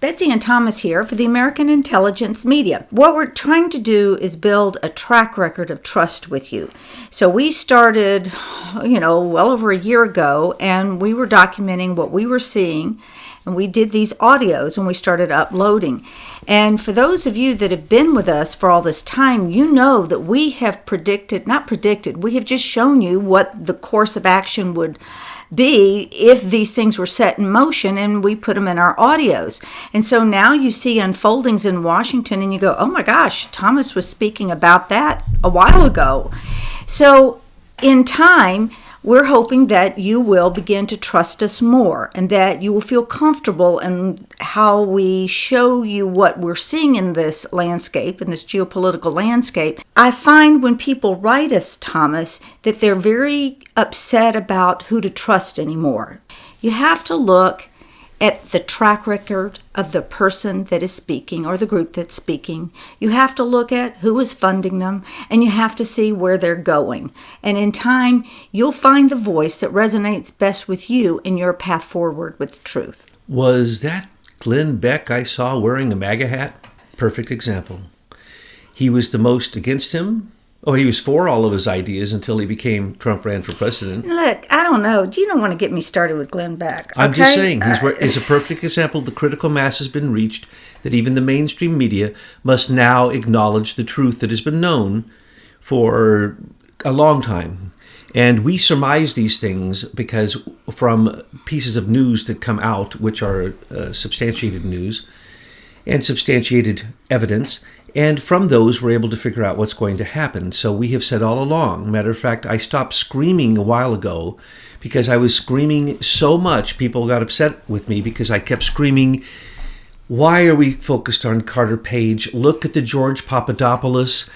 Betsy and Thomas here for the American Intelligence Media. What we're trying to do is build a track record of trust with you. So we started, well over a year ago, and we were documenting what we were seeing, and we did these audios and we started uploading. And for those of you that have been with us for all this time, you know that we have we have just shown you what the course of action would be if these things were set in motion, and we put them in our audios. And so now you see unfoldings in Washington and you go, oh my gosh, Thomas was speaking about that a while ago. So in time, we're hoping that you will begin to trust us more and that you will feel comfortable in how we show you what we're seeing in this landscape, in this geopolitical landscape. I find when people write us, Thomas, that they're very upset about who to trust anymore. You have to look at the track record of the person that is speaking or the group that's speaking. You have to look at who is funding them, and you have to see where they're going. And in time, you'll find the voice that resonates best with you in your path forward with the truth. Was that Glenn Beck I saw wearing a MAGA hat? Perfect example. He was the most against him. Oh, he was for all of his ideas until he became Trump ran for president. Look, I don't know. You don't want to get me started with Glenn Beck. Okay? I'm just saying, he's a perfect example. The critical mass has been reached, that even the mainstream media must now acknowledge the truth that has been known for a long time. And we surmise these things because from pieces of news that come out, which are substantiated news and substantiated evidence, and from those, we're able to figure out what's going to happen. So we have said all along. Matter of fact, I stopped screaming a while ago because I was screaming so much. People got upset with me because I kept screaming, why are we focused on Carter Page? Look at the George Papadopoulos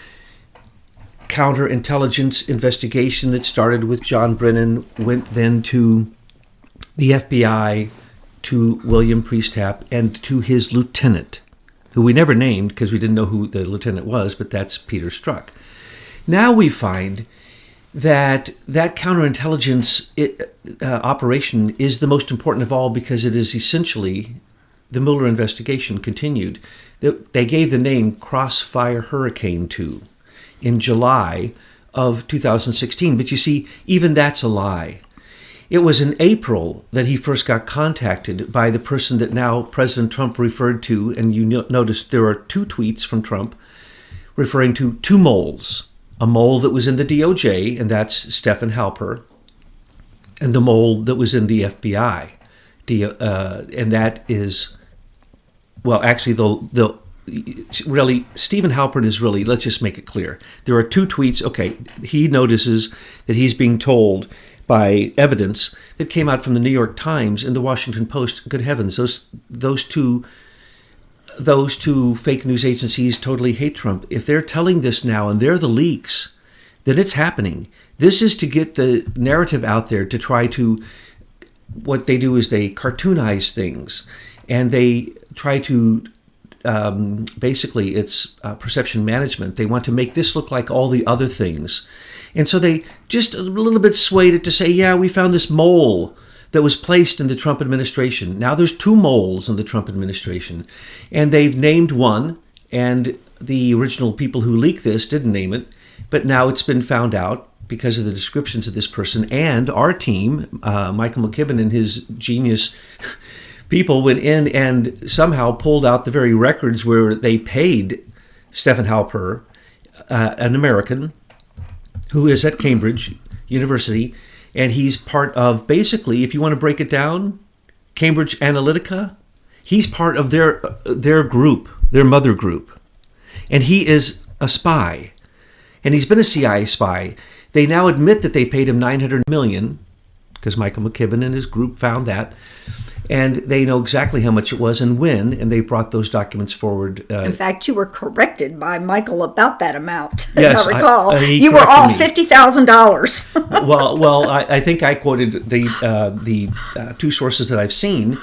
counterintelligence investigation that started with John Brennan, went then to the FBI, to William Priestap, and to his lieutenant, who we never named because we didn't know who the lieutenant was, but that's Peter Strzok. Now we find that counterintelligence operation is the most important of all because it is essentially the Mueller investigation continued. They gave the name Crossfire Hurricane 2 in July of 2016, but you see, even that's a lie. It was in April that he first got contacted by the person that now President Trump referred to, and you notice there are two tweets from Trump referring to two moles. A mole that was in the DOJ, and that's Stephen Halper, and the mole that was in the FBI. And that is, well, actually, really, Stephen Halpern is really, let's just make it clear. There are two tweets. Okay, he notices that he's being told by evidence that came out from the New York Times and the Washington Post. Good heavens, those two fake news agencies totally hate Trump. If they're telling this now and they're the leaks, then it's happening. This is to get the narrative out there, to try to, what they do is they cartoonize things and they try to, basically it's perception management. They want to make this look like all the other things. And so they just a little bit swayed it to say, yeah, we found this mole that was placed in the Trump administration. Now there's two moles in the Trump administration. And they've named one, and the original people who leaked this didn't name it. But now it's been found out because of the descriptions of this person. And our team, Michael McKibben and his genius people, went in and somehow pulled out the very records where they paid Stephen Halper, an American, who is at Cambridge University, and he's part of, basically, if you want to break it down, Cambridge Analytica. He's part of their group, their mother group. And he is a spy. And he's been a CIA spy. They now admit that they paid him $900 million, because Michael McKibben and his group found that. And they know exactly how much it was and when, and they brought those documents forward. In fact, you were corrected by Michael about that amount, yes, as I recall. You were all $50,000. well, I think I quoted the two sources that I've seen,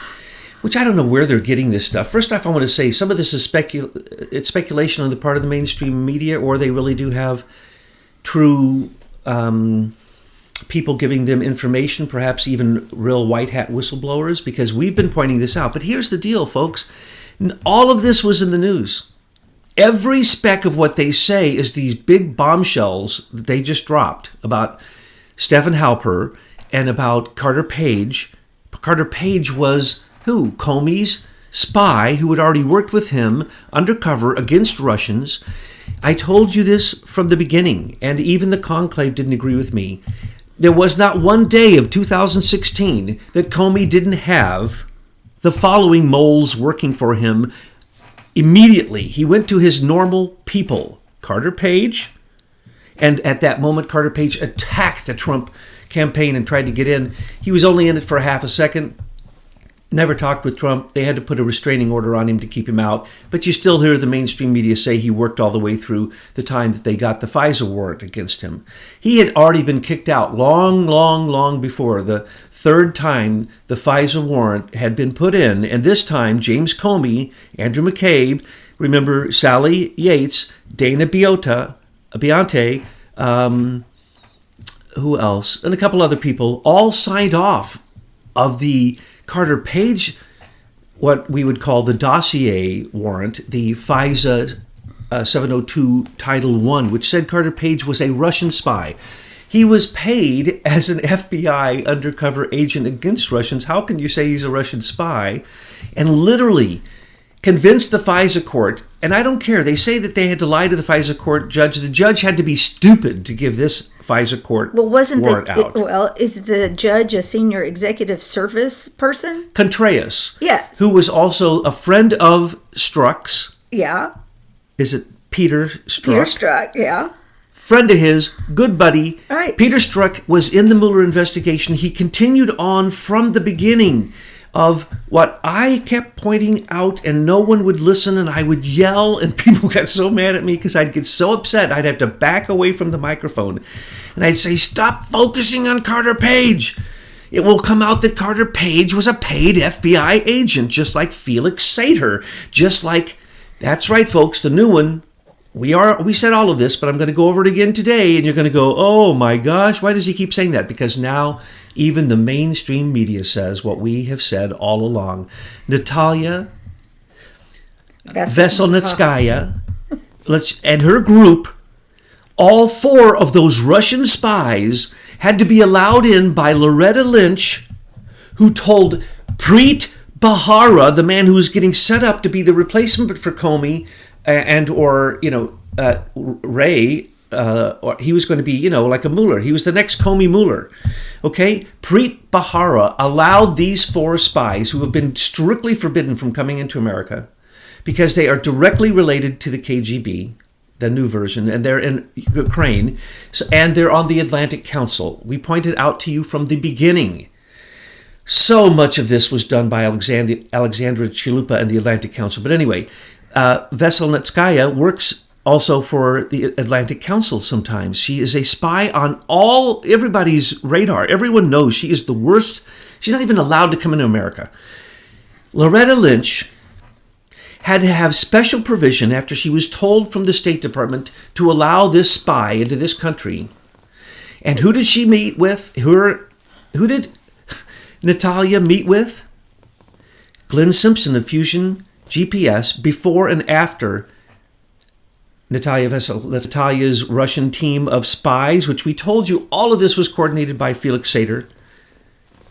which I don't know where they're getting this stuff. First off, I want to say some of this is it's speculation on the part of the mainstream media, or they really do have true people giving them information, perhaps even real white hat whistleblowers, because we've been pointing this out. But here's the deal, folks. All of this was in the news. Every speck of what they say is these big bombshells that they just dropped about Stephen Halper and about Carter Page. Carter Page was who? Comey's spy who had already worked with him undercover against Russians. I told you this from the beginning, and even the conclave didn't agree with me. There was not one day of 2016 that Comey didn't have the following moles working for him. Immediately, he went to his normal people, Carter Page, and at that moment, Carter Page attacked the Trump campaign and tried to get in. He was only in it for half a second, never talked with Trump. They had to put a restraining order on him to keep him out, but you still hear the mainstream media say he worked all the way through the time that they got the FISA warrant against him. He had already been kicked out long before the third time the FISA warrant had been put in, and this time James Comey, Andrew McCabe, remember Sally Yates, Dana Bionte, who else, and a couple other people, all signed off of the Carter Page, what we would call the dossier warrant, the FISA 702 Title I, which said Carter Page was a Russian spy. He was paid as an FBI undercover agent against Russians. How can you say he's a Russian spy? And literally convinced the FISA court, and I don't care, they say that they had to lie to the FISA court judge. The judge had to be stupid to give this FISA court warrant out. Is the judge a senior executive service person? Contreras. Yes. Who was also a friend of Strzok's. Yeah. Is it Peter Strzok? Peter Strzok, yeah. Friend of his, good buddy. Right. Peter Strzok was in the Mueller investigation. He continued on from the beginning of what I kept pointing out, and no one would listen, and I would yell, and people got so mad at me because I'd get so upset I'd have to back away from the microphone, and I'd say, stop focusing on Carter Page. It will come out that Carter Page was a paid FBI agent, just like Felix Sater, just like, that's right, folks, the new one. We said all of this, but I'm going to go over it again today, and you're going to go, oh my gosh, why does he keep saying that? Because now even the mainstream media says what we have said all along. Natalia Veselnitskaya and her group, all four of those Russian spies had to be allowed in by Loretta Lynch, who told Preet Bharara, the man who was getting set up to be the replacement for Comey, Ray, or he was going to be, like a Mueller. He was the next Comey Mueller. Okay? Preet Bharara allowed these four spies who have been strictly forbidden from coming into America because they are directly related to the KGB, the new version, and they're in Ukraine, and they're on the Atlantic Council. We pointed out to you from the beginning. So much of this was done by Alexandra Chalupa and the Atlantic Council. But anyway, Veselnitskaya works also for the Atlantic Council sometimes. She is a spy on everybody's radar. Everyone knows she is the worst. She's not even allowed to come into America. Loretta Lynch had to have special provision after she was told from the State Department to allow this spy into this country. And who did she meet with? Who did Natalia meet with? Glenn Simpson of Fusion GPS before and after Natalia's Russian team of spies, which we told you all of this was coordinated by Felix Sater.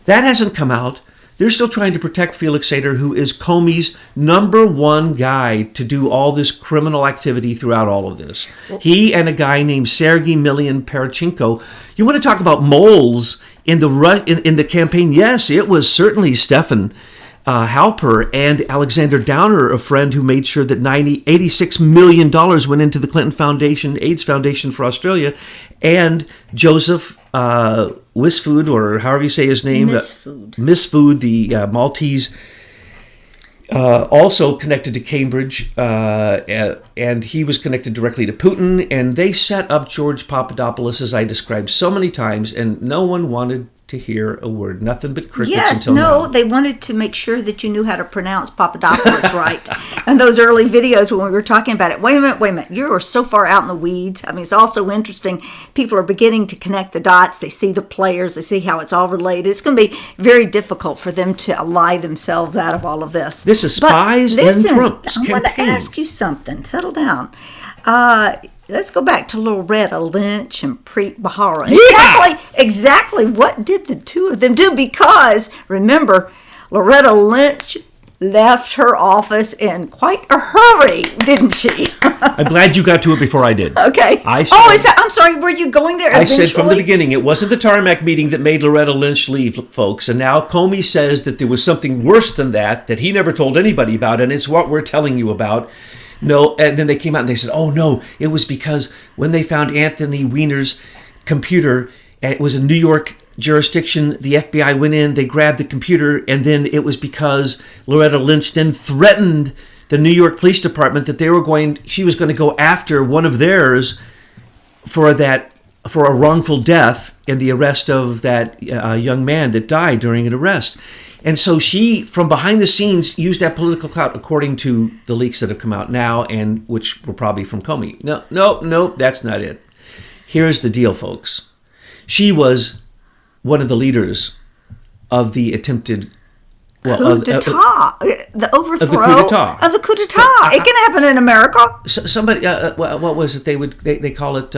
That hasn't come out. They're still trying to protect Felix Sater, who is Comey's number one guy to do all this criminal activity throughout all of this. He and a guy named Sergei Milian Parachenko. You want to talk about moles in the campaign? Yes, it was certainly Stephen Halper and Alexander Downer, a friend who made sure that $86 million went into the Clinton Foundation, AIDS Foundation for Australia, and Joseph Wisfood, or however you say his name, Misfood, the Maltese, also connected to Cambridge, and he was connected directly to Putin, and they set up George Papadopoulos, as I described so many times, and no one wanted to hear a word, nothing but crickets until now. They wanted to make sure that you knew how to pronounce Papadopoulos right. and those early videos when we were talking about it. Wait a minute. You are so far out in the weeds. I mean, it's also interesting. People are beginning to connect the dots. They see the players. They see how it's all related. It's going to be very difficult for them to ally themselves out of all of this. This is spies and Trump's campaign. I want to ask you something. Settle down. Let's go back to Loretta Lynch and Preet Bharara. Yeah! Exactly what did the two of them do? Because, remember, Loretta Lynch left her office in quite a hurry, didn't she? I'm glad you got to it before I did. Okay. I'm sorry, were you going there eventually? I said from the beginning, it wasn't the tarmac meeting that made Loretta Lynch leave, folks. And now Comey says that there was something worse than that he never told anybody about, and it's what we're telling you about. No, and then they came out and they said, oh, no, it was because when they found Anthony Weiner's computer, it was a New York jurisdiction, the FBI went in, they grabbed the computer, and then it was because Loretta Lynch then threatened the New York Police Department that she was going to go after one of theirs for a wrongful death and the arrest of that young man that died during an arrest. And so she, from behind the scenes, used that political clout, according to the leaks that have come out now, and which were probably from Comey. No, that's not it. Here's the deal, folks. She was one of the leaders of the attempted coup d'etat, the overthrow of the coup d'etat. Of the coup d'etat. It can happen in America. Somebody, what was it? They call it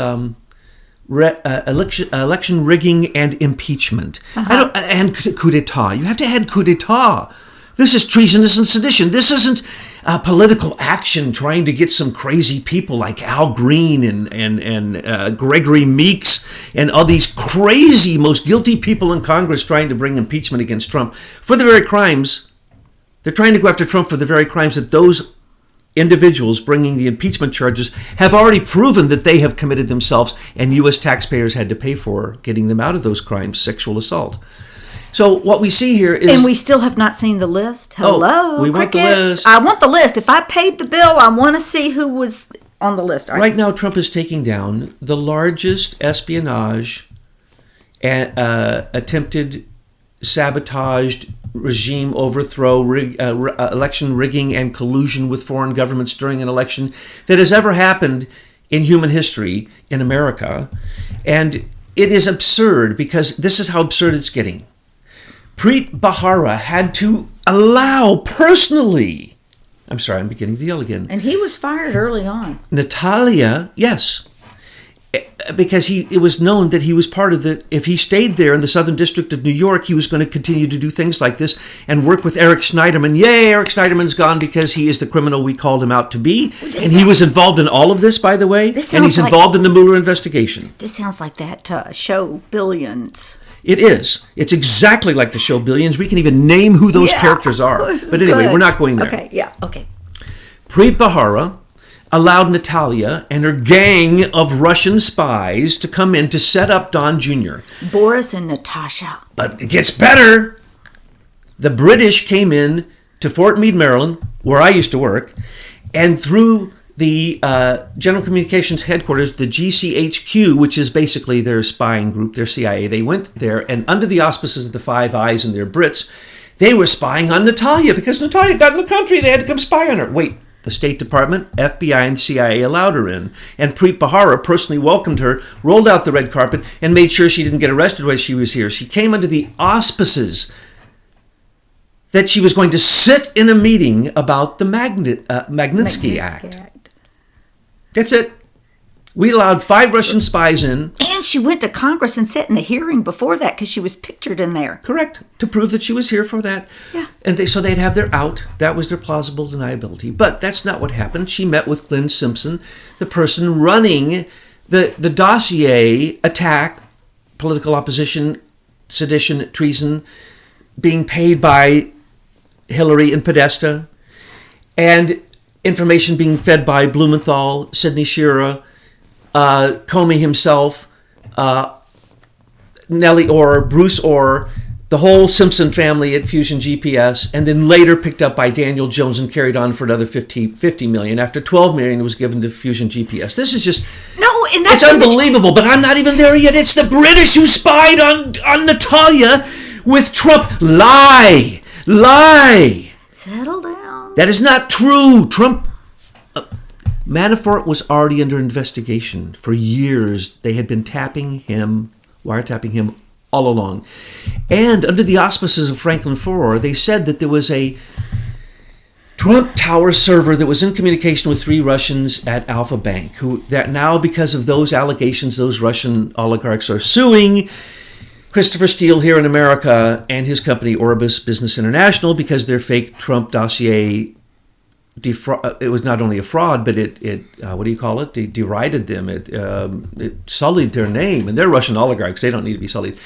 election rigging and impeachment. And coup d'etat. You have to add coup d'etat. This is treasonous and sedition. This isn't political action trying to get some crazy people like Al Green and Gregory Meeks and all these crazy, most guilty people in Congress trying to bring impeachment against Trump for the very crimes. They're trying to go after Trump for the very crimes that those individuals bringing the impeachment charges have already proven that they have committed themselves, and U.S. taxpayers had to pay for getting them out of those crimes, sexual assault. So what we see here is... And we still have not seen the list. Hello, we want the list. I want the list. If I paid the bill, I want to see who was on the list. Right now, Trump is taking down the largest espionage and attempted sabotaged regime overthrow, election rigging, and collusion with foreign governments during an election that has ever happened in human history in America. And it is absurd, because this is how absurd it's getting. Preet Bharara had to allow personally, I'm sorry, I'm beginning to yell again. And he was fired early on. Natalia, yes. Because it was known that he was part of if he stayed there in the Southern District of New York, he was going to continue to do things like this and work with Eric Schneiderman. Yay, Eric Schneiderman's gone because he is the criminal we called him out to be. And he was involved in all of this, by the way. And he's involved in the Mueller investigation. This sounds like that show Billions. It is. It's exactly like the show Billions. We can even name who those characters are. But anyway, we're not going there. Okay. Preet Bharara allowed Natalia and her gang of Russian spies to come in to set up Don Jr. Boris and Natasha. But it gets better. The British came in to Fort Meade, Maryland, where I used to work, and through the General Communications Headquarters, the GCHQ, which is basically their spying group, their CIA, they went there, and under the auspices of the Five Eyes and their Brits, they were spying on Natalia, because Natalia got in the country. They had to come spy on her. Wait. The State Department, FBI, and the CIA allowed her in. And Preet Bharara personally welcomed her, rolled out the red carpet, and made sure she didn't get arrested while she was here. She came under the auspices that she was going to sit in a meeting about the Magnitsky Act. That's it. We allowed 5 Russian spies in. And she went to Congress and sat in a hearing before that because she was pictured in there. Correct. To prove that she was here for that. Yeah. And so they'd have their out. That was their plausible deniability. But that's not what happened. She met with Glenn Simpson, the person running the dossier attack, political opposition, sedition, treason, being paid by Hillary and Podesta, and information being fed by Blumenthal, Sidney Shearer, Comey himself, Nellie Orr, Bruce Orr, the whole Simpson family at Fusion GPS, and then later picked up by Daniel Jones and carried on for another 50 million. After 12 million was given to Fusion GPS. This is just... And that's it's unbelievable, but I'm not even there yet. It's the British who spied on Natalia with Trump. Lie! Settle down. That is not true. Manafort was already under investigation for years. They had been wiretapping him all along. And under the auspices of Franklin Foer, they said that there was a Trump Tower server that was in communication with 3 Russians at Alpha Bank, that now, because of those allegations, those Russian oligarchs are suing Christopher Steele here in America and his company Orbis Business International because their fake Trump dossier, it was not only a fraud, but it what do you call it? They derided them. It sullied their name, and they're Russian oligarchs. They don't need to be sullied.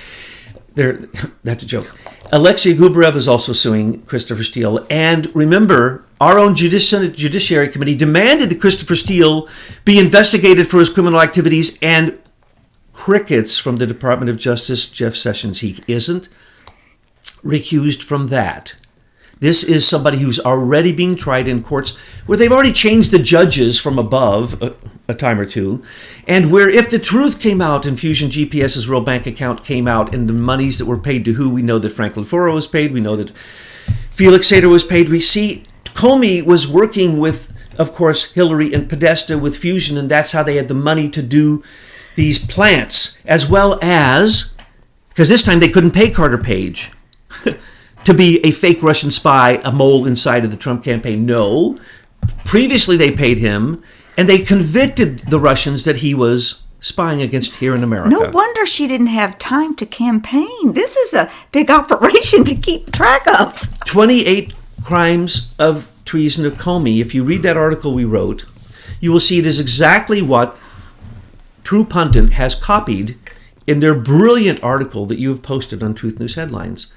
That's a joke. Alexei Gubarev is also suing Christopher Steele. And remember, our own Judiciary Committee demanded that Christopher Steele be investigated for his criminal activities, and crickets from the Department of Justice, Jeff Sessions. He isn't recused from that. This is somebody who's already being tried in courts where they've already changed the judges from above a time or two, and where if the truth came out and Fusion GPS's real bank account came out and the monies that were paid to who, we know that Franklin Foer was paid, we know that Felix Sater was paid. We see Comey was working with, of course, Hillary and Podesta with Fusion, and that's how they had the money to do these plants, as well as, because this time they couldn't pay Carter Page to be a fake Russian spy, a mole inside of the Trump campaign. No. Previously they paid him, and they convicted the Russians that he was spying against here in America. No wonder she didn't have time to campaign. This is a big operation to keep track of. 28 crimes of treason of Comey. If you read that article we wrote, you will see it is exactly what True Pundit has copied in their brilliant article that you have posted on Truth News Headlines.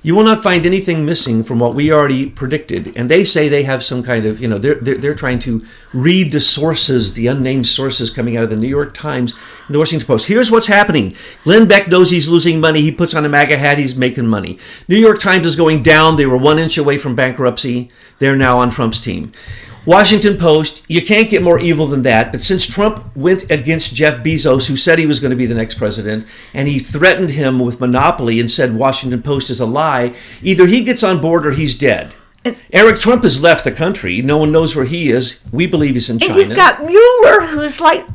You will not find anything missing from what we already predicted. And they say they have some kind of, they're trying to read the sources, the unnamed sources coming out of the New York Times and the Washington Post. Here's what's happening. Glenn Beck knows he's losing money. He puts on a MAGA hat. He's making money. New York Times is going down. They were 1 inch away from bankruptcy. They're now on Trump's team. Washington Post, you can't get more evil than that. But since Trump went against Jeff Bezos, who said he was going to be the next president, and he threatened him with monopoly and said Washington Post is a lie, either he gets on board or he's dead. Eric Trump has left the country. No one knows where he is. We believe he's in China. And you've got Mueller, who's like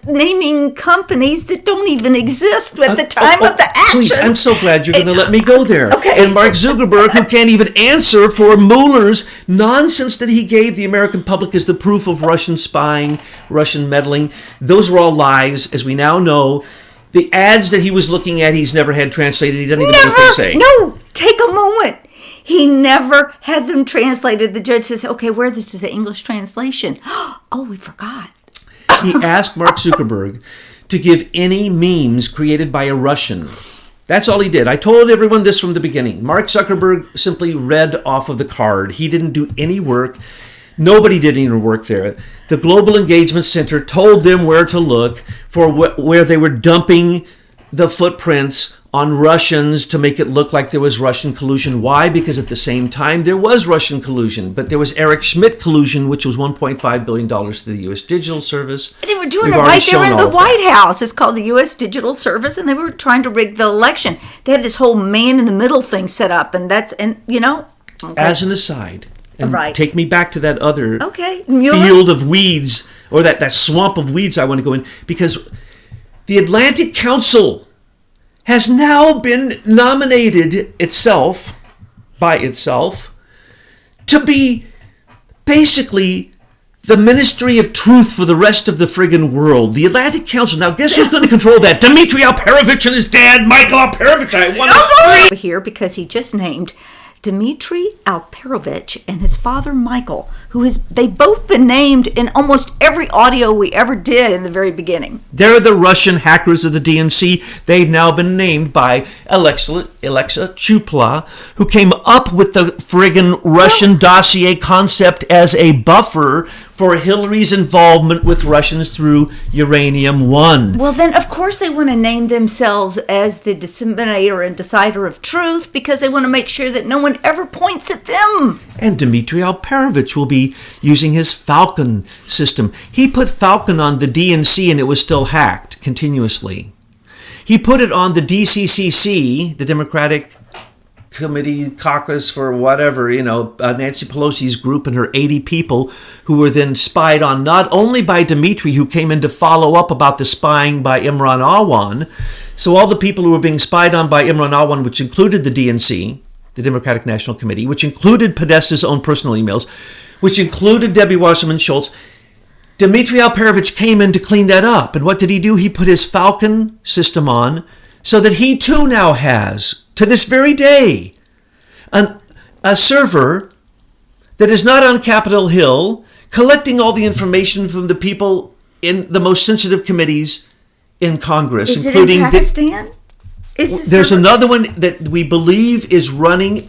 naming companies that don't even exist at the time of the action. Please, I'm so glad you're going to let me go there. Okay. And Mark Zuckerberg, who can't even answer for Mueller's nonsense that he gave the American public as the proof of Russian spying, Russian meddling. Those were all lies, as we now know. The ads that he was looking at, he's never had translated. He doesn't even know what they say. No, take a moment. He never had them translated. The judge says, okay, where this is the English translation? Oh, we forgot. He asked Mark Zuckerberg to give any memes created by a Russian. That's all he did. I told everyone this from the beginning. Mark Zuckerberg simply read off of the card. He didn't do any work. Nobody did any work there. The Global Engagement Center told them where to look for where they were dumping the footprints on Russians to make it look like there was Russian collusion. Why? Because at the same time, there was Russian collusion, but there was Eric Schmidt collusion, which was $1.5 billion to the U.S. Digital Service. They were doing it right there in the White House. It's called the U.S. Digital Service, and they were trying to rig the election. They had this whole man in the middle thing set up, and Okay. As an aside, and right. Take me back to that other Mueller? field of weeds, or that swamp of weeds I want to go in, because the Atlantic Council has now been nominated by itself to be basically the Ministry of Truth for the rest of the friggin' world. The Atlantic Council. Now, guess who's going to control that? Dmitry Alperovitch and his dad, Michael Alperovitch. I want to here because he just named Dmitry Alperovitch and his father Michael, they've both been named in almost every audio we ever did in the very beginning. They're the Russian hackers of the DNC. They've now been named by Alexa Chupla, who came up with the friggin' Russian dossier concept as a buffer for Hillary's involvement with Russians through Uranium One. Well, then, of course, they want to name themselves as the disseminator and decider of truth because they want to make sure that no one ever points at them. And Dmitry Alperovitch will be using his Falcon system. He put Falcon on the DNC and it was still hacked continuously. He put it on the DCCC, the Democratic Committee caucus for whatever, Nancy Pelosi's group and her 80 people who were then spied on not only by Dmitry, who came in to follow up about the spying by Imran Awan. So all the people who were being spied on by Imran Awan, which included the DNC, the Democratic National Committee, which included Podesta's own personal emails, which included Debbie Wasserman Schultz, Dmitry Alperovich came in to clean that up. And what did he do? He put his Falcon system on so that he too now has, to this very day, a server that is not on Capitol Hill, collecting all the information from the people in the most sensitive committees in Congress, is including it in Pakistan? There's another one that we believe is running.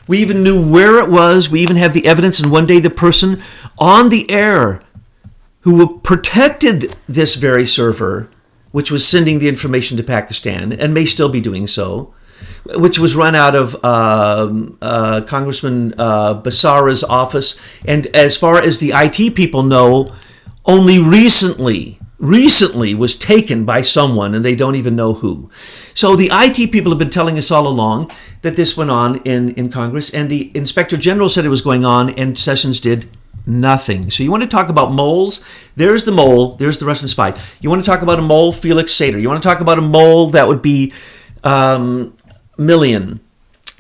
We even knew where it was. We even have the evidence. And one day the person on the air who protected this very server, which was sending the information to Pakistan and may still be doing so, which was run out of Congressman Basara's office. And as far as the IT people know, only recently was taken by someone, and they don't even know who. So the IT people have been telling us all along that this went on in Congress, and the Inspector General said it was going on, and Sessions did nothing. So you want to talk about moles? There's the mole. There's the Russian spy. You want to talk about a mole? Felix Sater. You want to talk about a mole? That would be Sergei Millian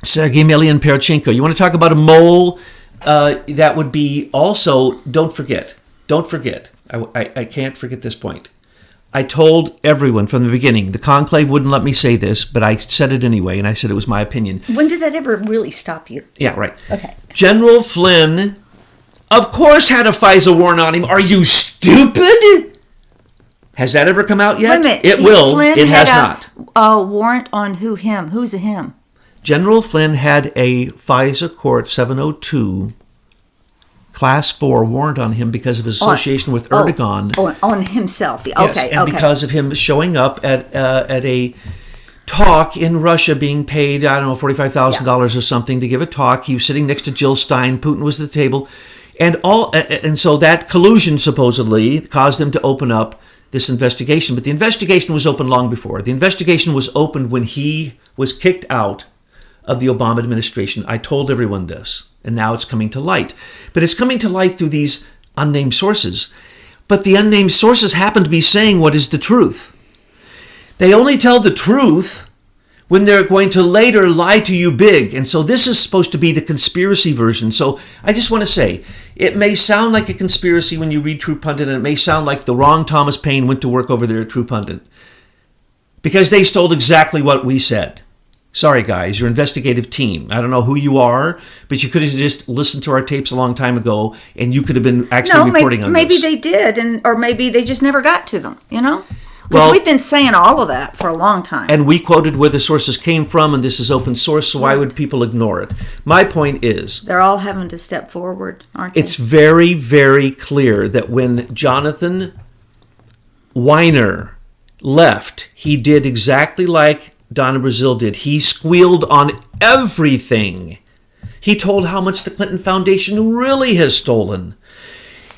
Perchenko. You want to talk about a mole? That would be also, don't forget, I can't forget this point. I told everyone from the beginning, the conclave wouldn't let me say this, but I said it anyway, and I said it was my opinion. When did that ever really stop you? Yeah, right. Okay. General Flynn, of course, had a FISA warrant on him. Are you stupid? Has that ever come out yet? Wait a minute. It will. Flynn it has had not. A warrant on who? Him? Who's a him? General Flynn had a FISA Court 702 Class 4 warrant on him because of his association with Erdogan. On himself. Okay, yes, and because of him showing up at a talk in Russia, being paid, I don't know, $45,000 or something to give a talk. He was sitting next to Jill Stein. Putin was at the table. And so that collusion supposedly caused them to open up this investigation. But the investigation was open long before. The investigation was opened when he was kicked out of the Obama administration. I told everyone this, and now it's coming to light. But it's coming to light through these unnamed sources. But the unnamed sources happen to be saying what is the truth. They only tell the truth when they're going to later lie to you big. And so this is supposed to be the conspiracy version. So I just want to say, it may sound like a conspiracy when you read True Pundit, and it may sound like the wrong Thomas Paine went to work over there at True Pundit, because they stole exactly what we said. Sorry, guys, your investigative team. I don't know who you are, but you could have just listened to our tapes a long time ago, and you could have been actually reporting on this. Maybe they did, or maybe they just never got to them, Because Well, we've been saying all of that for a long time. And we quoted where the sources came from, and this is open source, so why would people ignore it? My point is, they're all having to step forward, aren't they? it's very, very clear that when Jonathan Weiner left, he did exactly like Donna Brazil did. He squealed on everything. He told how much the Clinton Foundation really has stolen.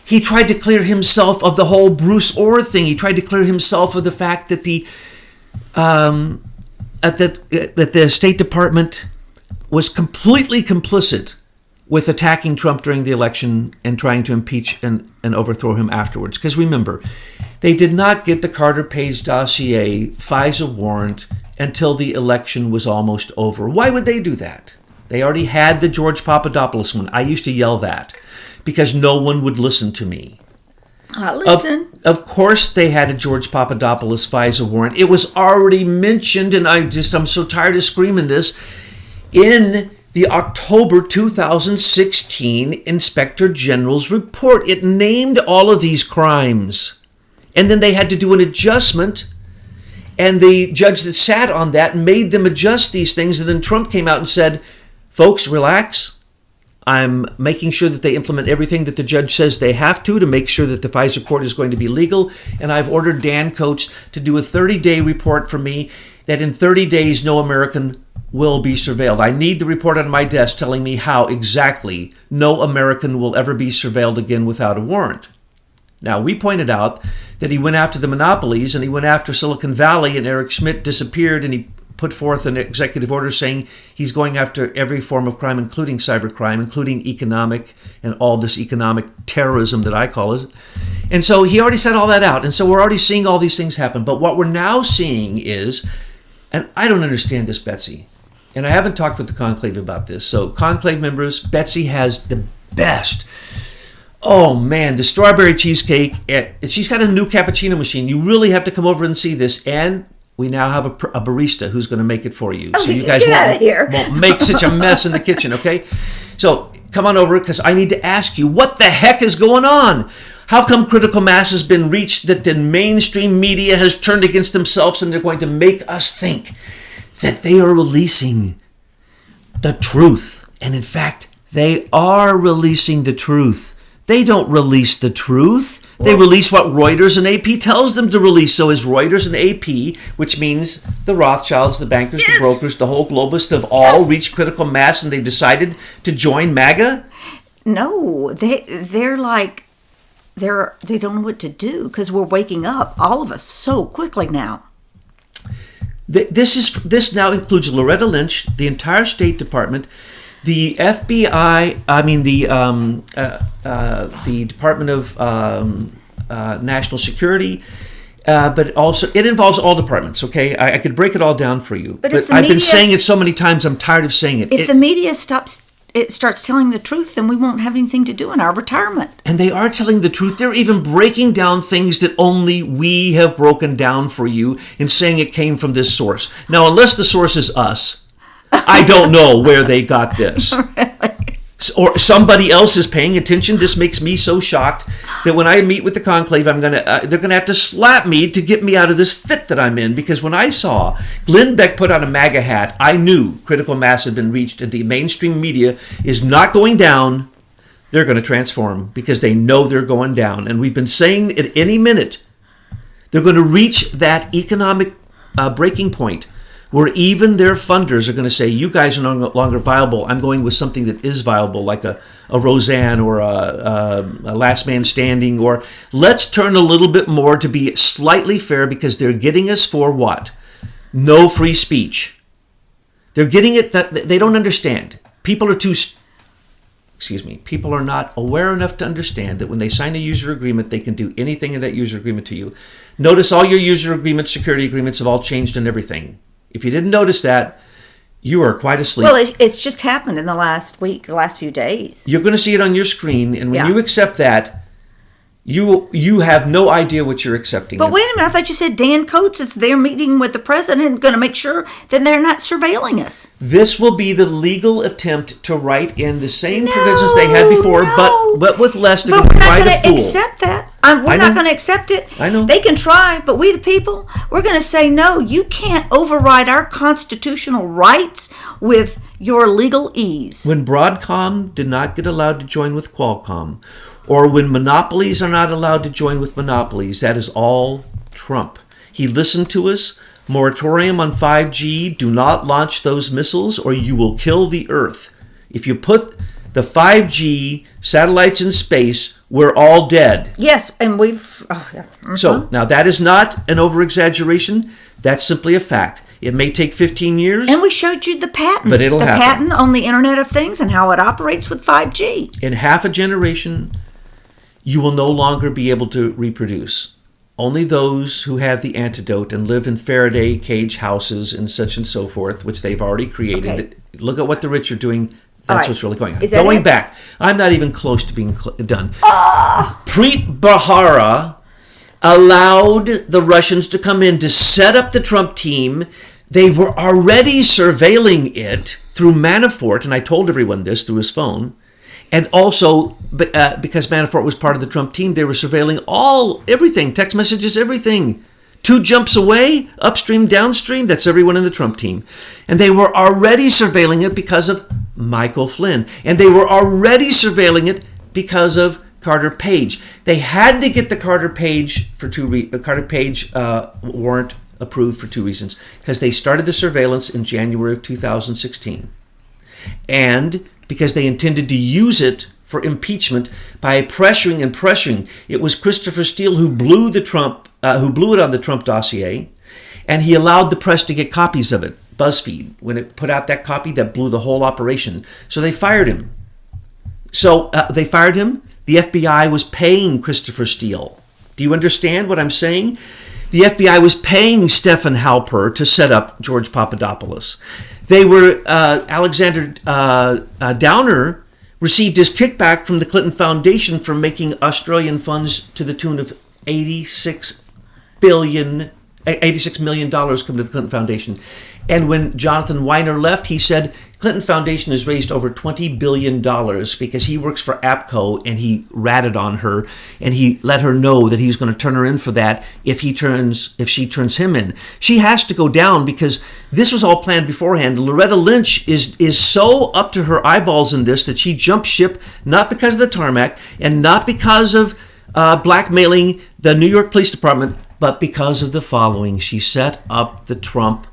He tried to clear himself of the whole Bruce Orr thing. He tried to clear himself of the fact that the State Department was completely complicit with attacking Trump during the election and trying to impeach and overthrow him afterwards. Because remember, they did not get the Carter Page dossier FISA warrant until the election was almost over. Why would they do that? They already had the George Papadopoulos one. I used to yell that because no one would listen to me. Listen. Of course they had a George Papadopoulos FISA warrant. It was already mentioned, and I'm so tired of screaming this, in the October 2016 Inspector General's report. It named all of these crimes. And then they had to do an adjustment, and the judge that sat on that made them adjust these things, and then Trump came out and said, folks, relax. I'm making sure that they implement everything that the judge says they have to make sure that the FISA court is going to be legal. And I've ordered Dan Coates to do a 30-day report for me that in 30 days no American will be surveilled. I need the report on my desk telling me how exactly no American will ever be surveilled again without a warrant. Now, we pointed out that he went after the monopolies, and he went after Silicon Valley, and Eric Schmidt disappeared, and he put forth an executive order saying he's going after every form of crime, including cybercrime, including economic and all this economic terrorism that I call it. And so he already said all that out. And so we're already seeing all these things happen. But what we're now seeing is, and I don't understand this, Betsy, and I haven't talked with the Conclave about this. So Conclave members, Betsy has the best. Oh man, the strawberry cheesecake. She's got a new cappuccino machine. You really have to come over and see this. And we now have a barista who's going to make it for you. So you guys won't make such a mess in the kitchen, okay? So come on over, because I need to ask you, what the heck is going on? How come critical mass has been reached that the mainstream media has turned against themselves and they're going to make us think that they are releasing the truth? And in fact, they are releasing the truth. They don't release the truth. They release what Reuters and AP tells them to release. So is Reuters and AP, which means the Rothschilds, the bankers, the brokers, the whole globalists have all reached critical mass and they've decided to join MAGA? No, they're like, they don't know what to do because we're waking up, all of us, so quickly now. This now includes Loretta Lynch, the entire State Department, the FBI, the Department of National Security, but also it involves all departments, okay? I could break it all down for you. But I've been saying it so many times, I'm tired of saying it. If the media starts telling the truth, then we won't have anything to do in our retirement. And they are telling the truth. They're even breaking down things that only we have broken down for you and saying it came from this source. Now, unless the source is us, I don't know where they got this. Really? Or somebody else is paying attention. This makes me so shocked that when I meet with the Conclave, they're gonna have to slap me to get me out of this fit that I'm in. Because when I saw Glenn Beck put on a MAGA hat, I knew critical mass had been reached, and the mainstream media is not going down. They're going to transform because they know they're going down. And we've been saying at any minute they're going to reach that economic breaking point, where even their funders are going to say, you guys are no longer viable. I'm going with something that is viable, like a Roseanne or a Last Man Standing, or let's turn a little bit more to be slightly fair, because they're getting us for what? No free speech. They're getting it that they don't understand. People are not aware enough to understand that when they sign a user agreement, they can do anything in that user agreement to you. Notice all your user agreements, security agreements have all changed and everything. If you didn't notice that, you are quite asleep. Well, it's just happened in the last week, the last few days. You're going to see it on your screen, and when you accept that, you have no idea what you're accepting. But wait a minute, I thought you said Dan Coates is there meeting with the president, going to make sure that they're not surveilling us. This will be the legal attempt to write in the same provisions they had before, but with less to try to fool. But we're not going to accept that. We're not going to accept it. I know. They can try, but we the people, we're going to say, no, you can't override our constitutional rights with your legal ease. When Broadcom did not get allowed to join with Qualcomm, or when monopolies are not allowed to join with monopolies, that is all Trump. He listened to us. Moratorium on 5G. Do not launch those missiles or you will kill the Earth. If you put the 5G satellites in space, we're all dead. Yes, and we've... Oh, yeah. Mm-hmm. So, now that is not an over-exaggeration. That's simply a fact. It may take 15 years. And we showed you the patent. But it'll happen. The patent on the Internet of Things and how it operates with 5G. In half a generation, you will no longer be able to reproduce. Only those who have the antidote and live in Faraday cage houses and such and so forth, which they've already created. Okay. Look at what the rich are doing. That's what's really going on. Going back, I'm not even close to being done. Preet Bharara allowed the Russians to come in to set up the Trump team. They were already surveilling it through Manafort, and I told everyone this through his phone. And also, because Manafort was part of the Trump team, they were surveilling everything, text messages, everything. 2 jumps away, upstream, downstream, that's everyone in the Trump team. And they were already surveilling it because of Michael Flynn. And they were already surveilling it because of Carter Page. They had to get the Carter Page warrant approved for 2 reasons. Because they started the surveillance in January of 2016. And because they intended to use it for impeachment by pressuring. It was Christopher Steele who blew it on the Trump dossier, and he allowed the press to get copies of it. BuzzFeed, when it put out that copy that blew the whole operation. So they fired him. The FBI was paying Christopher Steele. Do you understand what I'm saying? The FBI was paying Stephen Halper to set up George Papadopoulos. They were, Alexander Downer received his kickback from the Clinton Foundation for making Australian funds to the tune of $86 million come to the Clinton Foundation. And when Jonathan Weiner left, he said, Clinton Foundation has raised over $20 billion because he works for APCO, and he ratted on her, and he let her know that he was going to turn her in for that if she turns him in. She has to go down because this was all planned beforehand. Loretta Lynch is so up to her eyeballs in this that she jumped ship, not because of the tarmac and not because of blackmailing the New York Police Department, but because of the following. She set up the Trump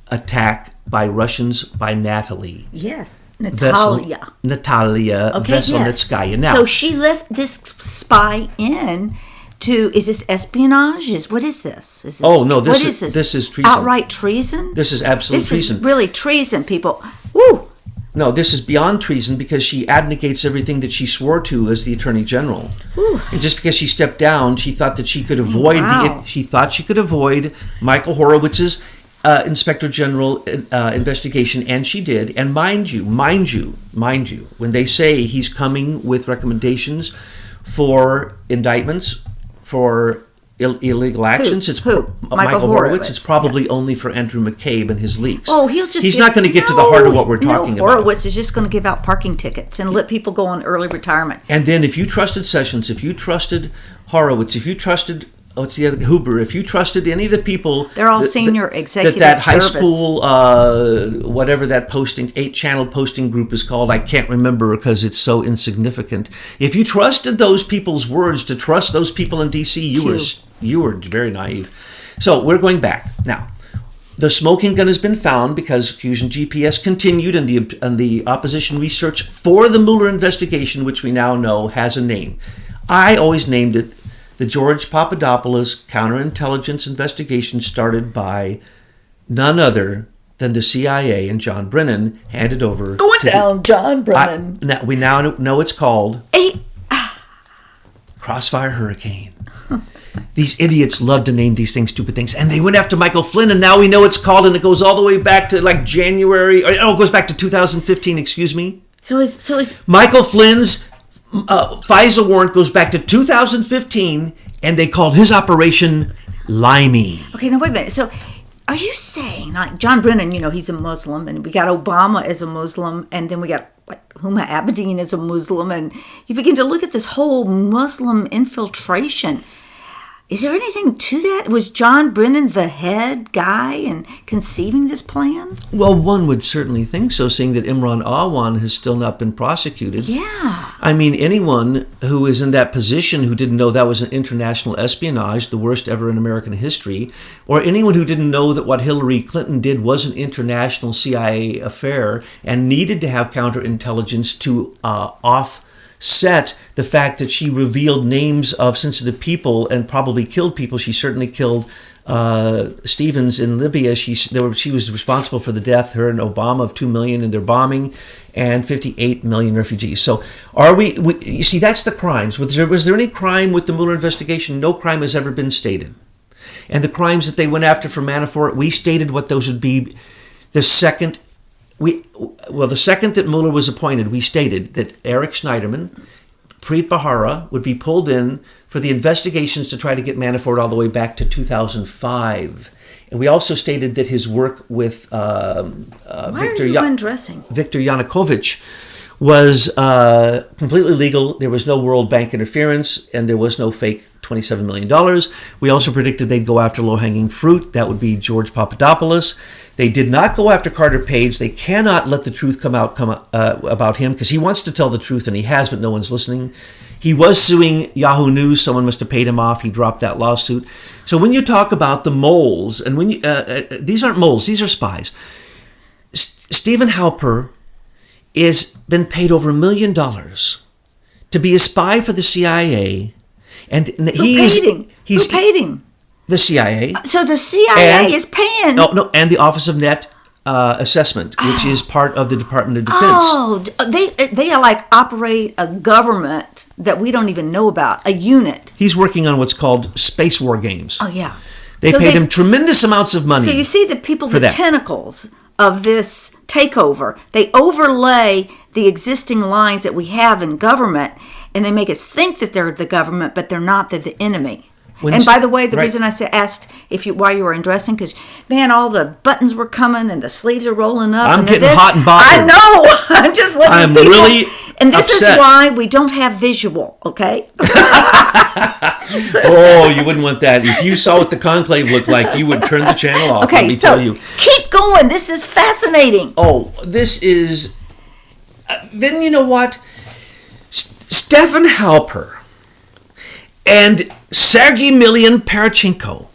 attack by Russians by Natalie. Yes, Natalia. Veselnitskaya. Yes. Now, so she let this spy in to, is this espionage? What is this? Is this what is this? This is treason. Outright treason? This is absolute treason. This is really treason, people. Woo! No, this is beyond treason because she abnegates everything that she swore to as the Attorney General. Ooh. And just because she stepped down, she thought that she could avoid Michael Horowitz's Inspector General investigation, and she did. And mind you, when they say he's coming with recommendations for indictments for illegal actions, it's Michael Horowitz. It's probably only for Andrew McCabe and his leaks. Oh, he's not going to get to the heart of what we're talking about. Horowitz is just going to give out parking tickets and let people go on early retirement. And then if you trusted Sessions, if you trusted Horowitz, if you trusted Huber, if you trusted any of the people, they're all senior executive that high school, whatever that 8-channel posting group is called, I can't remember because it's so insignificant. If you trusted those people's words, to trust those people in D.C., you were very naive. So we're going back now. The smoking gun has been found because Fusion GPS continued, and the opposition research for the Mueller investigation, which we now know has a name. I always named it the George Papadopoulos counterintelligence investigation, started by none other than the CIA and John Brennan, handed over John Brennan. We now know it's called Crossfire Hurricane. These idiots love to name these things stupid things, and they went after Michael Flynn, and now we know it's called, and it goes all the way back to like January. It goes back to 2015. Excuse me. So is Michael Flynn's FISA warrant goes back to 2015, and they called his operation Limey. Okay, now wait a minute. So are you saying, like, John Brennan, he's a Muslim, and we got Obama as a Muslim, and then we got Huma Abedin as a Muslim, and you begin to look at this whole Muslim infiltration. Is there anything to that? Was John Brennan the head guy in conceiving this plan? Well, one would certainly think so, seeing that Imran Awan has still not been prosecuted. Yeah. I mean, anyone who is in that position who didn't know that was an international espionage, the worst ever in American history, or anyone who didn't know that what Hillary Clinton did was an international CIA affair and needed to have counterintelligence to offset the fact that she revealed names of sensitive people and probably killed people. She certainly killed Stevens in Libya. She was responsible for the death, her and Obama, of 2 million in their bombing, and 58 million refugees. So you see, that's the crimes. Was there any crime with the Mueller investigation? No crime has ever been stated. And the crimes that they went after for Manafort, we stated what those would be the second that Mueller was appointed. We stated that Eric Schneiderman, Preet Bharara, would be pulled in for the investigations to try to get Manafort all the way back to 2005. And we also stated that his work with Viktor Yanukovych was completely legal. There was no World Bank interference, and there was no fake $27 million. We also predicted they'd go after low-hanging fruit. That would be George Papadopoulos. They did not go after Carter Page. They cannot let the truth come out about him, because he wants to tell the truth, and he has, but no one's listening. He was suing Yahoo News. Someone must have paid him off. He dropped that lawsuit. So when you talk about the moles, and when these aren't moles, these are spies. Stephen Halper has been paid over $1 million to be a spy for the CIA, and Who paid him? The CIA. So the CIA is paying. No, and the Office of Net assessment, which is part of the Department of Defense. Oh, they like operate a government that we don't even know about, a unit. He's working on what's called space war games. Oh, yeah. They pay them tremendous amounts of money. So you see the people, the tentacles of this takeover, they overlay the existing lines that we have in government, and they make us think that they're the government, but they're not, they're the enemy. And by the way, the reason I asked why you were undressing, because, man, all the buttons were coming and the sleeves are rolling up. I'm getting hot and bothered. I know. I'm just letting people. Really and this upset. is why we don't have visual, okay? Oh, you wouldn't want that. If you saw what the conclave looked like, you would turn the channel off, okay, let me tell you. Keep going. This is fascinating. Oh, this is... then you know what? Stefan Halper and Sergei Parachenko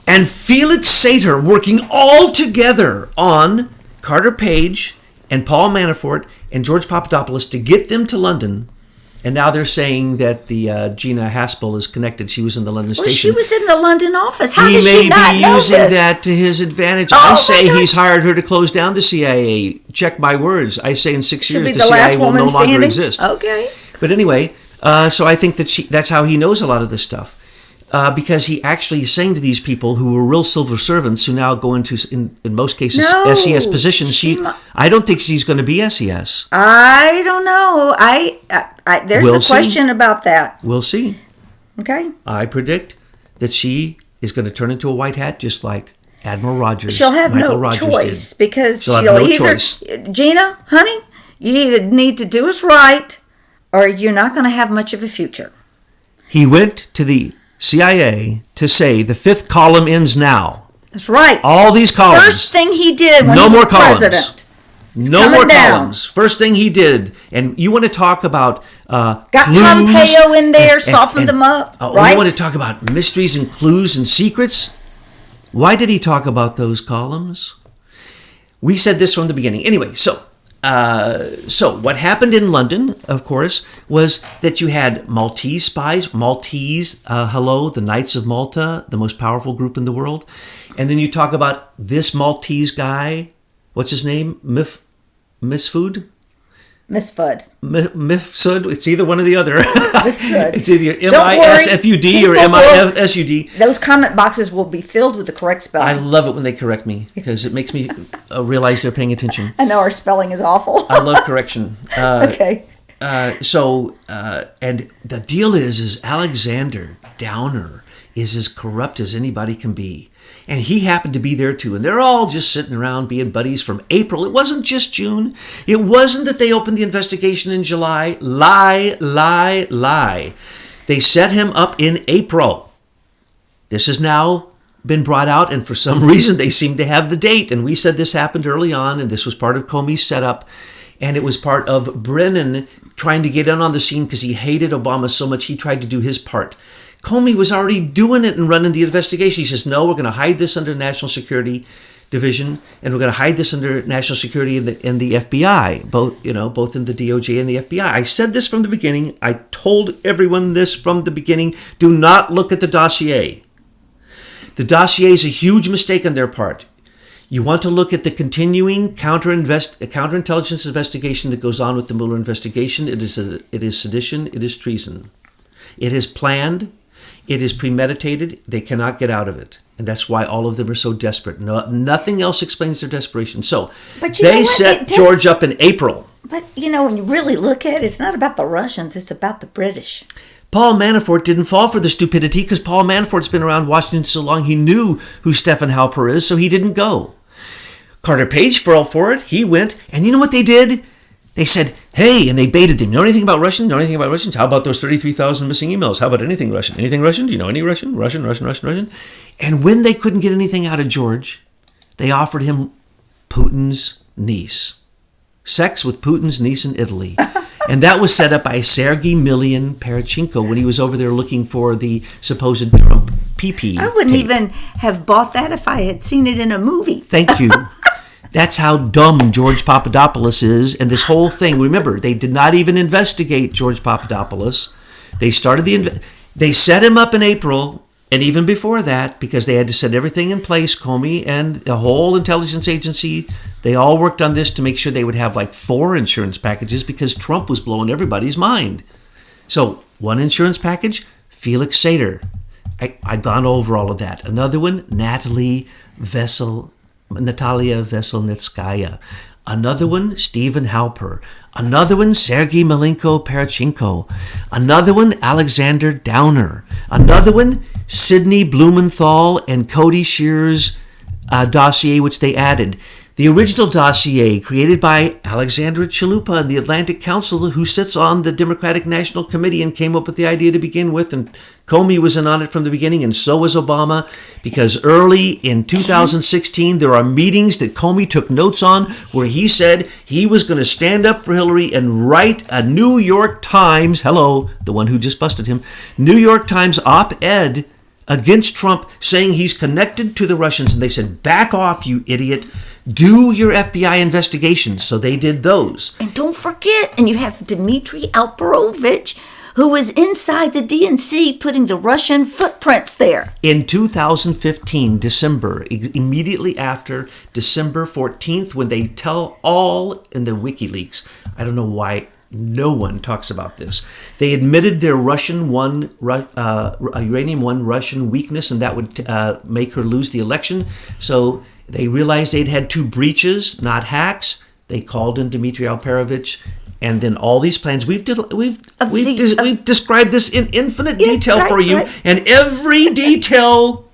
and Felix Sater working all together on Carter Page and Paul Manafort and George Papadopoulos to get them to London. And now they're saying that the Gina Haspel is connected. She was in the London station. She was in the London office. How does he she not may be know using this? that to his advantage. Oh, I say he's hired her to close down the CIA. Check my words. I say in 6 years the CIA will no longer exist. Okay. But anyway, so I think that's how he knows a lot of this stuff. Because he actually is saying to these people who were real civil servants who now go into, in most cases, SES positions. I don't think she's going to be SES. I don't know. There's a question about that. We'll see. Okay. I predict that she is going to turn into a white hat just like Admiral Rogers. She'll have Michael no Rogers choice did. because she'll have no either, choice. Gina, honey, you either need to do us right or you're not going to have much of a future. He went to the CIA to say the fifth column ends now. That's right. All these columns. First thing he did when he was president. No more columns. First thing he did. And you want to talk about got clues Pompeo in there, softened them up. Right? You want to talk about mysteries and clues and secrets? Why did he talk about those columns? We said this from the beginning. Anyway, so what happened in London, of course, was that you had Maltese spies. The Knights of Malta, the most powerful group in the world. And then you talk about this Maltese guy. What's his name? Misfood? Misfud. Mifsud. It's either one or the other. Misfud. It's either MISFUD or MISUD. Those comment boxes will be filled with the correct spelling. I love it when they correct me because it makes me realize they're paying attention. I know our spelling is awful. I love correction. Okay. And the deal is Alexander Downer is as corrupt as anybody can be. And he happened to be there too. And they're all just sitting around being buddies from April. It wasn't just June. It wasn't that they opened the investigation in July. Lie. They set him up in April. This has now been brought out, and for some reason they seem to have the date. And we said this happened early on, and this was part of Comey's setup. And it was part of Brennan trying to get in on the scene because he hated Obama so much he tried to do his part. Comey was already doing it and running the investigation. He says, no, we're going to hide this under National Security Division, and we're going to hide this under National Security in the FBI, both in the DOJ and the FBI. I said this from the beginning. I told everyone this from the beginning. Do not look at the dossier. The dossier is a huge mistake on their part. You want to look at the continuing counterintelligence investigation that goes on with the Mueller investigation. It is sedition. It is treason. It is planned. It is premeditated. They cannot get out of it. And that's why all of them are so desperate. Nothing else explains their desperation. So they set George up in April. But, when you really look at it, it's not about the Russians. It's about the British. Paul Manafort didn't fall for the stupidity because Paul Manafort's been around Washington so long he knew who Stefan Halper is, so he didn't go. Carter Page fell for it. He went. And you know what they did? They said, hey, and they baited them. You know anything about Russians? Know anything about Russians? How about those 33,000 missing emails? How about anything Russian? Anything Russian? Do you know any Russian? Russian. And when they couldn't get anything out of George, they offered him Putin's niece. Sex with Putin's niece in Italy. And that was set up by Sergei Parachenko when he was over there looking for the supposed Trump PP. I wouldn't even have bought that if I had seen it in a movie. Thank you. That's how dumb George Papadopoulos is. And this whole thing, remember, they did not even investigate George Papadopoulos. They started they set him up in April, And even before that, because they had to set everything in place, Comey and the whole intelligence agency, they all worked on this to make sure they would have like 4 insurance packages because Trump was blowing everybody's mind. So, one insurance package, Felix Sater. I've gone over all of that. Another one, Natalia Veselnitskaya. Another one, Stephen Halper. Another one, Sergei Malenko-Parachenko. Another one, Alexander Downer. Another one, Sidney Blumenthal and Cody Shearer's dossier, which they added. The original dossier, created by Alexandra Chalupa and the Atlantic Council, who sits on the Democratic National Committee and came up with the idea to begin with, and Comey was in on it from the beginning, and so was Obama, because early in 2016, there are meetings that Comey took notes on where he said he was going to stand up for Hillary and write a New York Times, hello, the one who just busted him, New York Times op-ed against Trump saying he's connected to the Russians. And they said, back off, you idiot. Do your FBI investigations. So they did those. And don't forget, and you have Dmitry Alperovich, who was inside the DNC putting the Russian footprints there. In 2015, December, immediately after December 14th, when they tell all in the WikiLeaks, I don't know why no one talks about this. They admitted their uranium-1 Russian weakness, and that would make her lose the election. So they realized they'd had 2 breaches, not hacks. They called in Dmitry Alperovich, and then all these plans. We've described this in infinite detail for you, and every detail,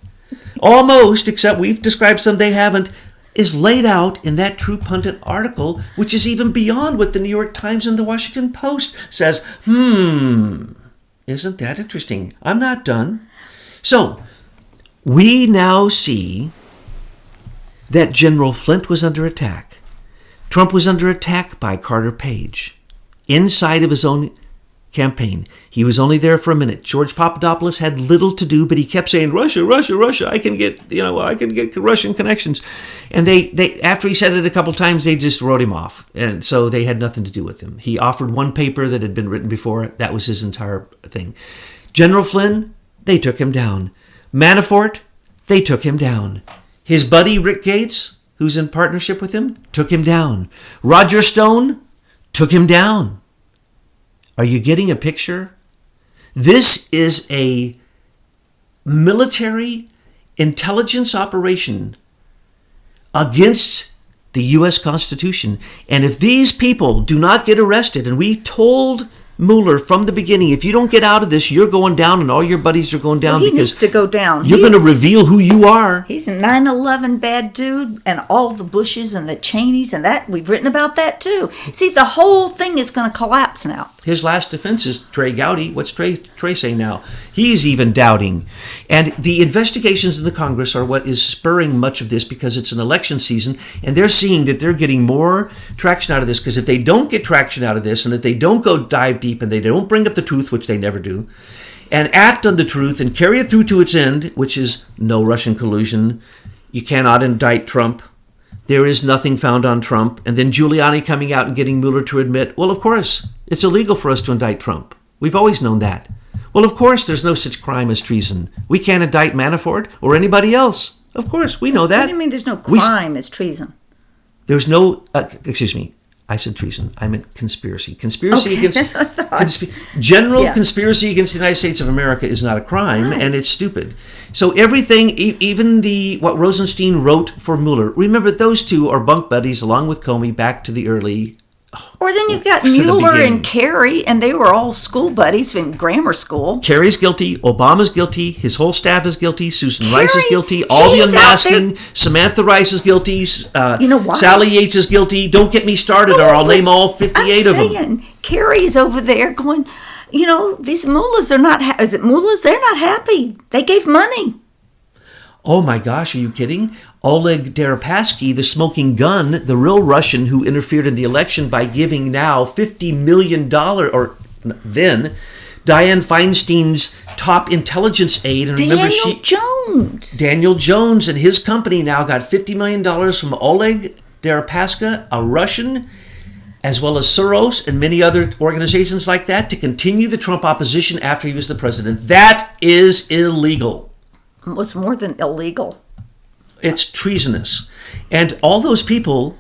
almost, except we've described some they haven't, is laid out in that True Pundit article, which is even beyond what the New York Times and the Washington Post says. Isn't that interesting? I'm not done. So, we now see that General Flint was under attack. Trump was under attack by Carter Page inside of his own campaign. He was only there for a minute. George Papadopoulos had little to do, but he kept saying, Russia, Russia, Russia. I can get Russian connections. And they after he said it a couple times, they just wrote him off. And so they had nothing to do with him. He offered one paper that had been written before. That was his entire thing. General Flynn, they took him down. Manafort, they took him down. His buddy, Rick Gates, who's in partnership with him, took him down. Roger Stone took him down. Are you getting a picture? This is a military intelligence operation against the U.S. Constitution. And if these people do not get arrested, and we told Mueller from the beginning, if you don't get out of this, you're going down and all your buddies are going down, he needs to go down. You're going to reveal who you are. He's a 9/11 bad dude, and all the Bushes and the Cheneys and that, we've written about that too. See, the whole thing is going to collapse now. His last defense is Trey Gowdy. What's Trey say now? He's even doubting. And the investigations in the Congress are what is spurring much of this, because it's an election season, and they're seeing that they're getting more traction out of this, because if they don't get traction out of this, and if they don't go dive deep and they don't bring up the truth, which they never do, and act on the truth and carry it through to its end, which is no Russian collusion, you cannot indict Trump, there is nothing found on Trump, and then Giuliani coming out and getting Mueller to admit, well, of course, it's illegal for us to indict Trump. We've always known that. Well, of course, there's no such crime as treason. We can't indict Manafort or anybody else. Of course, we know that. What do you mean there's no crime as treason? There's no, excuse me, I said treason. I meant conspiracy. Conspiracy against conspiracy against the United States of America is not a crime, and it's stupid. So everything, even what Rosenstein wrote for Mueller. Remember, those two are bunk buddies, along with Comey, back to the early. Or then you've got Mueller and Kerry, and they were all school buddies in grammar school. Kerry's guilty. Obama's guilty. His whole staff is guilty. Susan Rice is guilty. All the unmasking. Samantha Rice is guilty. You know why? Sally Yates is guilty. Don't get me started, or I'll name all 58 of them. Kerry's over there going, these mullahs are not. Is it mullahs? They're not happy. They gave money. Oh my gosh, are you kidding? Oleg Deripaski, the smoking gun, the real Russian who interfered in the election by giving now $50 million, or then, Dianne Feinstein's top intelligence aide. And Daniel Jones and his company now got $50 million from Oleg Deripaska, a Russian, as well as Soros and many other organizations like that, to continue the Trump opposition after he was the president. That is illegal. was more than illegal. It's treasonous. And all those people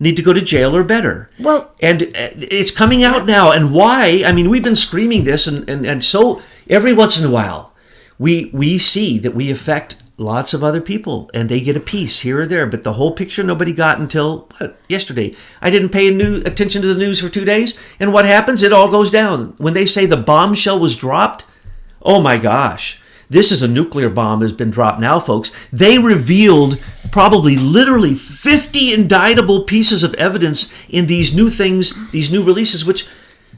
need to go to jail or better. Well, and it's coming out now. And why? I mean, we've been screaming this, and so every once in a while, we see that we affect lots of other people, and they get a piece here or there. But the whole picture nobody got until yesterday. I didn't pay attention to the news for 2 days, and what happens? It all goes down. When they say the bombshell was dropped, oh my gosh. This is a nuclear bomb has been dropped now, folks. They revealed probably literally 50 indictable pieces of evidence in these new things, these new releases, which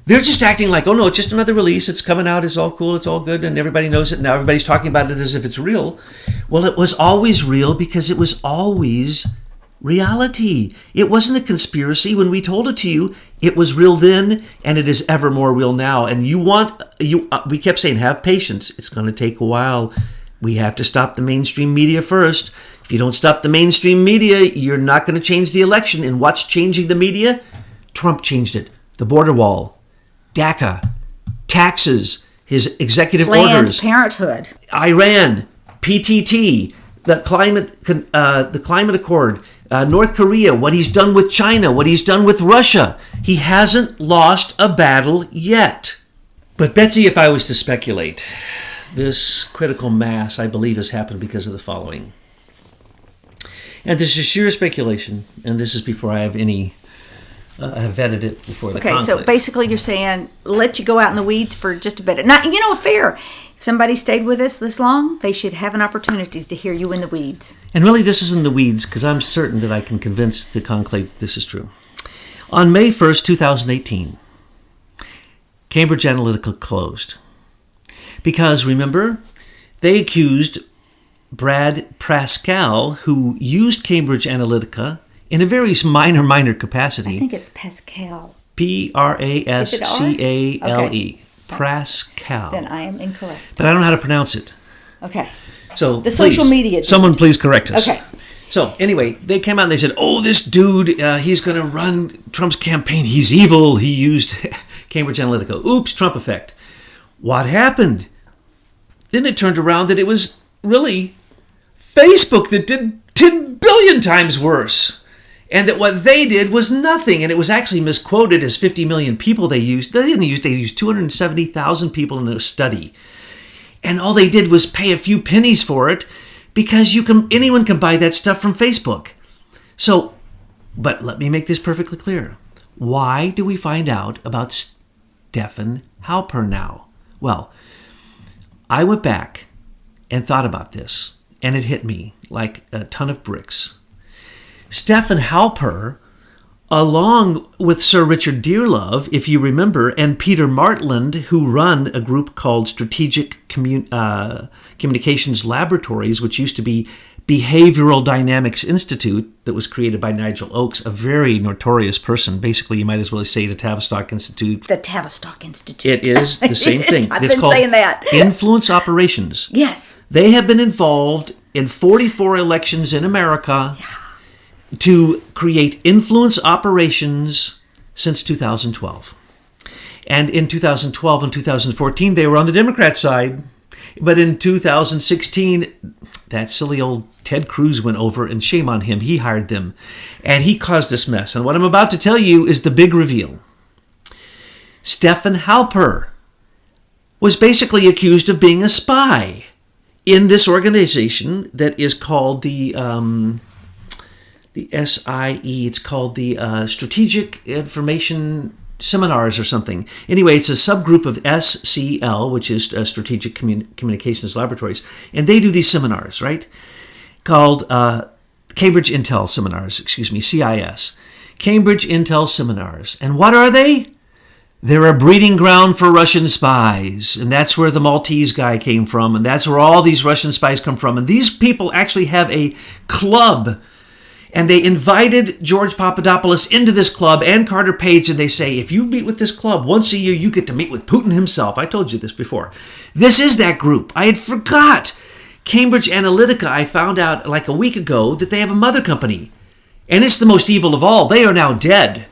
they're just acting like, oh no, it's just another release. It's coming out. It's all cool. It's all good. And everybody knows it. Now everybody's talking about it as if it's real. Well, it was always real because it was always reality. It wasn't a conspiracy. When we told it to you, it was real then, and it is ever more real now. And we kept saying, have patience. It's going to take a while. We have to stop the mainstream media first. If you don't stop the mainstream media, you're not going to change the election. And what's changing the media? Trump changed it. The border wall, DACA, taxes, his executive orders, Planned Parenthood, Iran, PTT, the climate accord, North Korea, what he's done with China, what he's done with Russia. He hasn't lost a battle yet. But Betsy, if I was to speculate, this critical mass, I believe, has happened because of the following. And this is sheer speculation, and this is before I have any, have vetted it before the conclave. So basically you're saying, let you go out in the weeds for just a bit. Not, fair. Somebody stayed with us this long, they should have an opportunity to hear you in the weeds. And really, this is in the weeds, because I'm certain that I can convince the conclave that this is true. On May 1st, 2018, Cambridge Analytica closed. Because, remember, they accused Brad Pascal, who used Cambridge Analytica in a very minor capacity. I think it's Pascal. Prascale. Okay. Pascal. Then I am incorrect. But I don't know how to pronounce it. Okay. So the social media. Someone please correct us. Okay. So anyway, they came out and they said, oh, this dude, he's going to run Trump's campaign. He's evil. He used Cambridge Analytica. Oops, Trump effect. What happened? Then it turned around that it was really Facebook that did 10 billion times worse. And that what they did was nothing. And it was actually misquoted as 50 million people they used. They used 270,000 people in a study. And all they did was pay a few pennies for it because anyone can buy that stuff from Facebook. So, but let me make this perfectly clear. Why do we find out about Stephen Halper now? Well, I went back and thought about this, and it hit me like a ton of bricks. Stephen Halper, along with Sir Richard Dearlove, if you remember, and Peter Martland, who run a group called Strategic Communications Laboratories, which used to be Behavioral Dynamics Institute, that was created by Nigel Oakes, a very notorious person. Basically, you might as well say the Tavistock Institute. The Tavistock Institute. It is the same thing. I've been saying that. Influence Operations. Yes. They have been involved in 44 elections in America. Yeah. To create influence operations since 2012. And in 2012 and 2014, they were on the Democrat side. But in 2016, that silly old Ted Cruz went over, and shame on him. He hired them. And he caused this mess. And what I'm about to tell you is the big reveal. Stephen Halper was basically accused of being a spy in this organization that is called the SIE, it's called the Strategic Information Seminars or something. Anyway, it's a subgroup of SCL, which is Strategic Communications Laboratories, and they do these seminars, right? Called Cambridge Intel Seminars, CIS. Cambridge Intel Seminars. And what are they? They're a breeding ground for Russian spies, and that's where the Maltese guy came from, and that's where all these Russian spies come from. And these people actually have a club. And they invited George Papadopoulos into this club and Carter Page, and they say, if you meet with this club once a year, you get to meet with Putin himself. I told you this before. This is that group. I had forgot. Cambridge Analytica, I found out like a week ago that they have a mother company. And it's the most evil of all. They are now dead.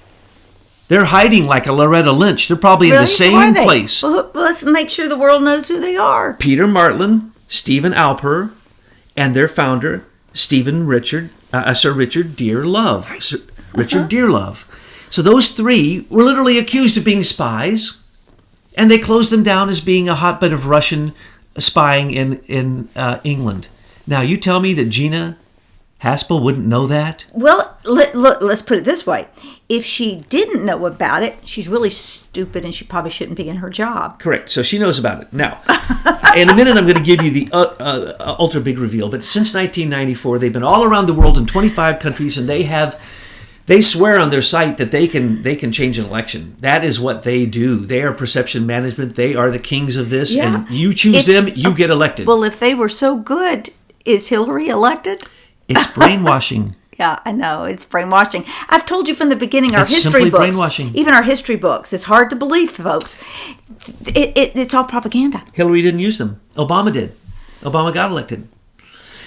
They're hiding like a Loretta Lynch. They're probably in the same place. Well, let's make sure the world knows who they are. Peter Martland, Stephen Alper, and their founder, Sir Richard Dearlove. Richard Dearlove. So those three were literally accused of being spies, and they closed them down as being a hotbed of Russian spying in England. Now, you tell me that Gina Haspel wouldn't know that? Well, let's put it this way. If she didn't know about it, she's really stupid and she probably shouldn't be in her job. Correct. So she knows about it. Now, in a minute, I'm going to give you the ultra big reveal. But since 1994, they've been all around the world in 25 countries, and they swear on their site that they can change an election. That is what they do. They are perception management. They are the kings of this. Yeah. And you choose them, you get elected. Well, if they were so good, is Hillary elected? It's brainwashing. Yeah, I know. It's brainwashing. I've told you from the beginning, our It's history simply books, brainwashing. even our history books, it's hard to believe, folks. It's all propaganda. Hillary didn't use them. Obama did. Obama got elected.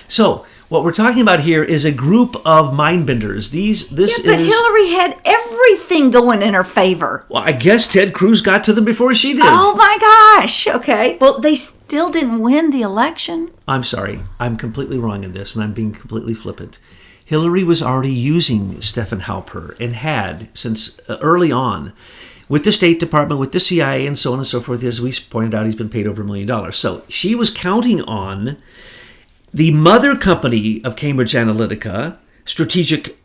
So what we're talking about here is a group of mindbenders. But Hillary had everything going in her favor. Well, I guess Ted Cruz got to them before she did. Oh my gosh. Okay. Well, they still didn't win the election. I'm sorry. I'm completely wrong in this, and I'm being completely flippant. Hillary was already using Stephen Halper and had since early on with the State Department, with the CIA, and so on and so forth. As we pointed out, he's been paid over $1 million. So she was counting on the mother company of Cambridge Analytica, Strategic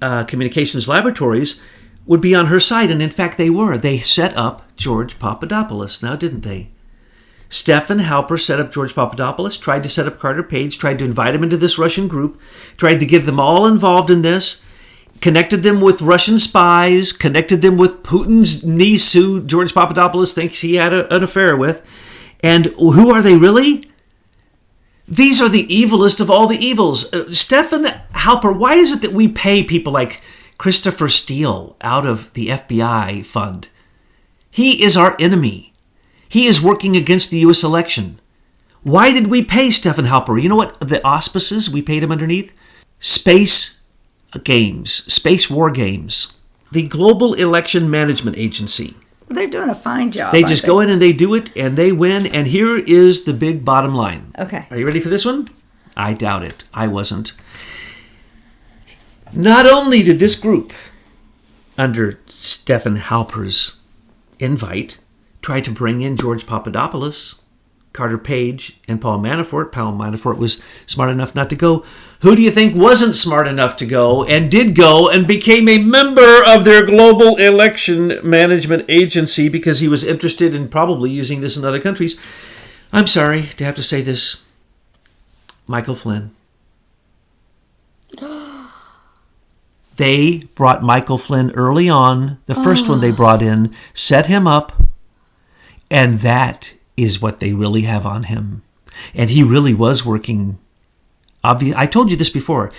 Communications Laboratories, would be on her side. And in fact, they were. They set up George Papadopoulos, now didn't they? Stephen Halper set up George Papadopoulos, tried to set up Carter Page, tried to invite him into this Russian group, tried to get them all involved in this, connected them with Russian spies, connected them with Putin's niece, who George Papadopoulos thinks he had an affair with. And who are they really? These are the evilest of all the evils. Stephen Halper, why is it that we pay people like Christopher Steele out of the FBI fund? He is our enemy. He is working against the U.S. election. Why did we pay Stephen Halper? You know what the auspices we paid him underneath? Space games, space war games. The Global Election Management Agency. They're doing a fine job. They just go in and they do it and they win. And here is the big bottom line. Okay. Are you ready for this one? I doubt it. I wasn't. Not only did this group, under Stephen Halper's invite, try to bring in George Papadopoulos, Carter Page, and Paul Manafort. Paul Manafort was smart enough not to go. Who do you think wasn't smart enough to go and did go and became a member of their Global Election Management Agency because he was interested in probably using this in other countries? I'm sorry to have to say this. Michael Flynn. They brought Michael Flynn early on. The first one they brought in, set him up, and that is what they really have on him. And he really was working. I told you this before.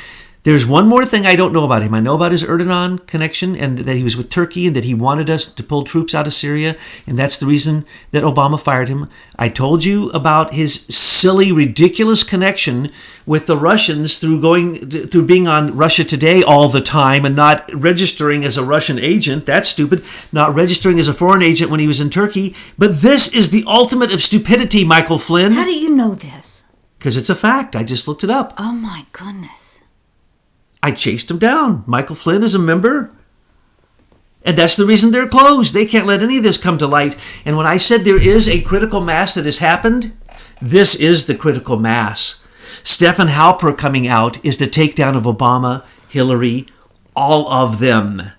There's one more thing I don't know about him. I know about his Erdogan connection and that he was with Turkey and that he wanted us to pull troops out of Syria. And that's the reason that Obama fired him. I told you about his silly, ridiculous connection with the Russians through being on Russia Today all the time and not registering as a Russian agent. That's stupid. Not registering as a foreign agent when he was in Turkey. But this is the ultimate of stupidity, Michael Flynn. How do you know this? Because it's a fact. I just looked it up. Oh my goodness. I chased him down. Michael Flynn is a member. And that's the reason they're closed. They can't let any of this come to light. And when I said there is a critical mass that has happened, this is the critical mass. Stephen Halper coming out is the takedown of Obama, Hillary, all of them.